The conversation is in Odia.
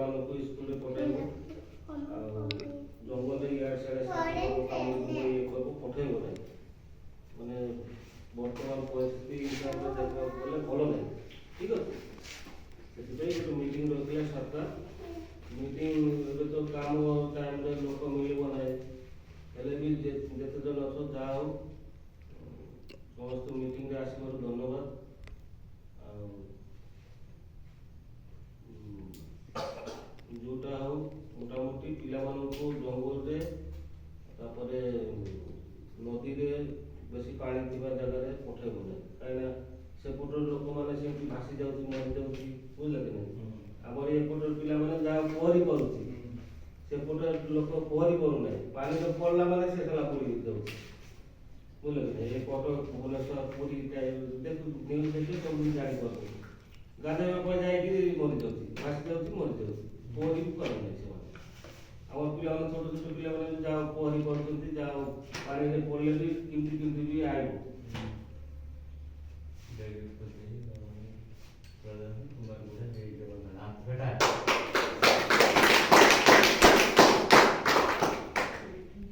ପିଲାମାନଙ୍କୁ ସ୍କୁଲରେ ପଠାଇବୁ ଆଉ ଜଙ୍ଗଲରେ ଇଆଡ଼େ ସିଆଡ଼େ କାମ ଇଏ କରିବୁ ପଠାଇବ ନାହିଁ। ମାନେ ବର୍ତ୍ତମାନ ପରିସ୍ଥିତି ହିସାବରେ ଦେଖିବାକୁ ଗଲେ ଭଲ ନାହିଁ। ଠିକ୍ ଅଛି, ସେଥିପାଇଁ ଗୋଟେ ମିଟିଂ ରଖିଲେ ସରକାର। ମିଟିଂ ଏବେ ତ କାମ ଟାଇମ୍ରେ ଲୋକ ମିଳିବ ନାହିଁ, ହେଲେ ବି ଯେତେ ଜଣ ଅଛ ଯାହା ହଉ ସମସ୍ତ ମିଟିଂରେ ଆସିବାରୁ ଧନ୍ୟବାଦ। ଆଉ ଯେଉଁଟା ହଉ ମୋଟାମୋଟି ପିଲାମାନଙ୍କୁ ଜଙ୍ଗଲରେ ତାପରେ ନଦୀରେ ବେଶୀ ପାଣି ଥିବା ଜାଗାରେ ପଠାଇବ ନାହିଁ, କାହିଁକିନା ସେପଟର ଲୋକମାନେ ସେମିତି ଭାସି ଯାଉଛି ମରିଯାଉଛି, ବୁଝିଲେ କି ନାହିଁ। ଆମର ଏପଟର ପିଲାମାନେ ଯାହା ପହଁରି ପାରୁଛି, ସେପଟେ ଲୋକ ପହଁରି ପାରୁନାହିଁ, ପାଣିରେ ପଡ଼ିଲା ମାନେ ସେ ଖେଳା ପଡ଼ି ଯାଉଛି, ବୁଝିଲେ କି ନାହିଁ। ଏପଟ ଭୁବନେଶ୍ୱର ପୁରୀ ଦେଖୁ ନ୍ୟୁଜ୍ ଦେଖି ସବୁ ଜାଣିପାରୁଛନ୍ତି, ଗାଧୋଇବା ପାଇଁ ଯାଇକି ମରିଯାଉଛି, ଭାସି ଯାଉଛି ମରିଯାଉଛି, ପହଁରି ବି ପାରୁନାହିଁ ସେମାନେ। ଆମର ପିଲାମାନେ ଛୋଟ ଛୋଟ ପିଲାମାନେ ଯାହା ପହଁରି ପାରୁଛନ୍ତି, ଯାହା ପାଣିରେ ପଡ଼ିଲେ ବି କେମିତି